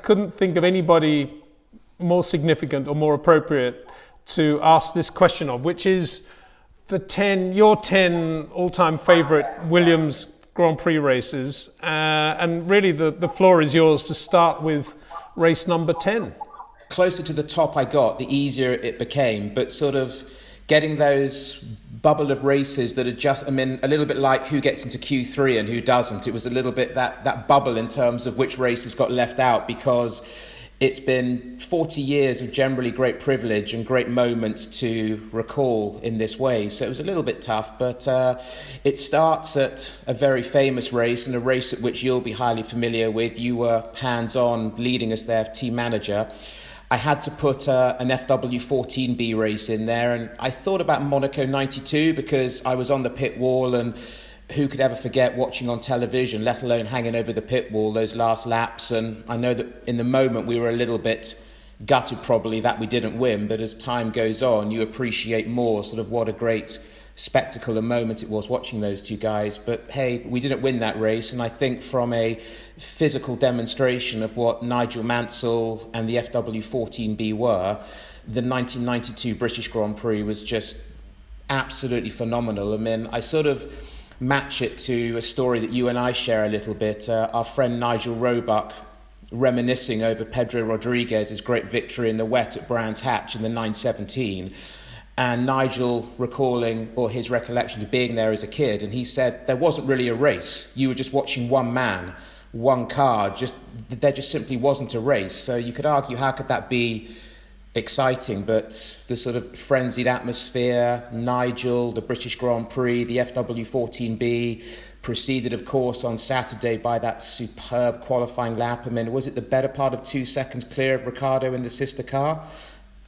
couldn't think of anybody more significant or more appropriate to ask this question of, which is your 10 all-time favourite Williams Grand Prix races, and really the floor is yours to start with race number 10. Closer to the top I got, the easier it became, but sort of getting those bubble of races that are just, a little bit like who gets into Q3 and who doesn't. It was a little bit that bubble in terms of which races got left out, because it's been 40 years of generally great privilege and great moments to recall in this way. So it was a little bit tough, but it starts at a very famous race, and a race at which you'll be highly familiar with. You were hands-on leading as their team manager. I had to put an FW14B race in there, and I thought about Monaco 92 because I was on the pit wall, and who could ever forget watching on television, let alone hanging over the pit wall, those last laps. And I know that in the moment we were a little bit gutted probably that we didn't win, but as time goes on you appreciate more sort of what a great spectacle and moment it was watching those two guys. But hey, we didn't win that race, and I think from a physical demonstration of what Nigel Mansell and the FW14B were, the 1992 British Grand Prix was just absolutely phenomenal. I sort of match it to a story that you and I share a little bit. Our friend Nigel Roebuck reminiscing over Pedro Rodriguez's great victory in the wet at Brands Hatch in the 917. And Nigel recalling, or his recollection of being there as a kid, and he said there wasn't really a race. You were just watching one man, one car. There just simply wasn't a race. So you could argue, how could that be exciting? But the sort of frenzied atmosphere, Nigel, the British Grand Prix, the FW14B, preceded of course on Saturday by that superb qualifying lap. Was it the better part of 2 seconds clear of Ricciardo in the sister car,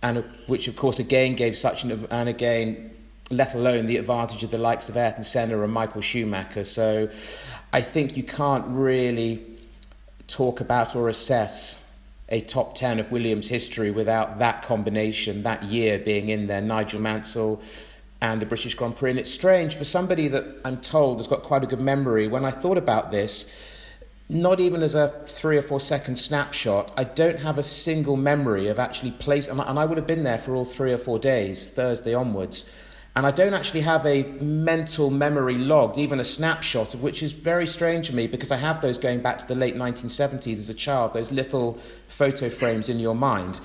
and which of course again gave such and again, let alone the advantage of the likes of Ayrton Senna and Michael Schumacher. So I think you can't really talk about or assess a top 10 of Williams history without that combination, that year being in there, Nigel Mansell and the British Grand Prix. And it's strange for somebody that I'm told has got quite a good memory. When I thought about this, not even as a 3 or 4 second snapshot, I don't have a single memory of actually placing, and I would have been there for all 3 or 4 days, Thursday onwards. And I don't actually have a mental memory logged, even a snapshot, which is very strange to me, because I have those going back to the late 1970s as a child, those little photo frames in your mind.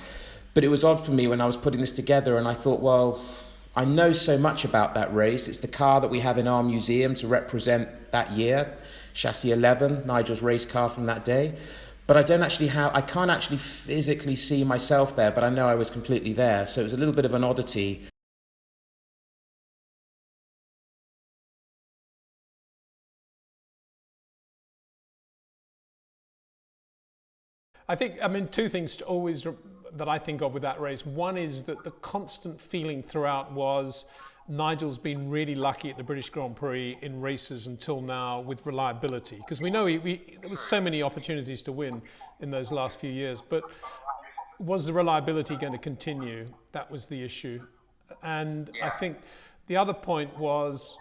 But it was odd for me when I was putting this together, and I thought, well, I know so much about that race. It's the car that we have in our museum to represent that year, Chassis 11, Nigel's race car from that day. But I can't actually physically see myself there, but I know I was completely there. So it was a little bit of an oddity. I think, two things that I think of with that race. One is that the constant feeling throughout was Nigel's been really lucky at the British Grand Prix in races until now with reliability. Because we know there was so many opportunities to win in those last few years, but was the reliability going to continue? That was the issue. And I think the other point was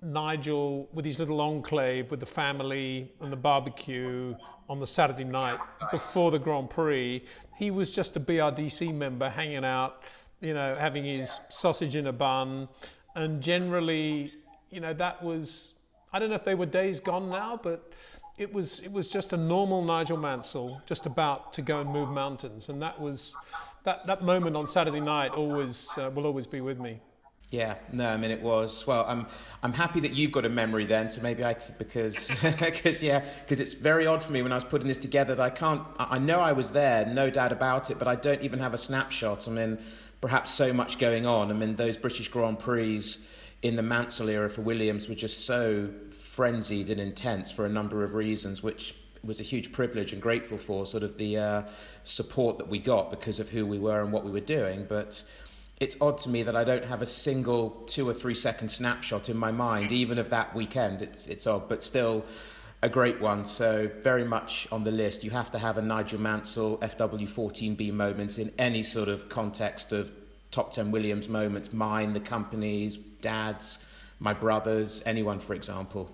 Nigel with his little enclave with the family and the barbecue on the Saturday night before the Grand Prix. He was just a BRDC member hanging out, having his sausage in a bun. And generally, that was, I don't know if they were days gone now, but it was just a normal Nigel Mansell, just about to go and move mountains. And that was, that moment on Saturday night will always be with me. Yeah, no, it was. Well, I'm happy that you've got a memory then, so maybe I could, because it's very odd for me when I was putting this together that I know I was there, no doubt about it, but I don't even have a snapshot. Perhaps so much going on. Those British Grand Prix in the Mansell era for Williams were just so frenzied and intense for a number of reasons, which was a huge privilege and grateful for sort of the support that we got because of who we were and what we were doing. But it's odd to me that I don't have a single 2 or 3 second snapshot in my mind, even of that weekend. It's odd, but still a great one. So very much on the list. You have to have a Nigel Mansell FW14B moment in any sort of context of top 10 Williams moments. Mine, the company's, Dad's, my brother's, anyone, for example.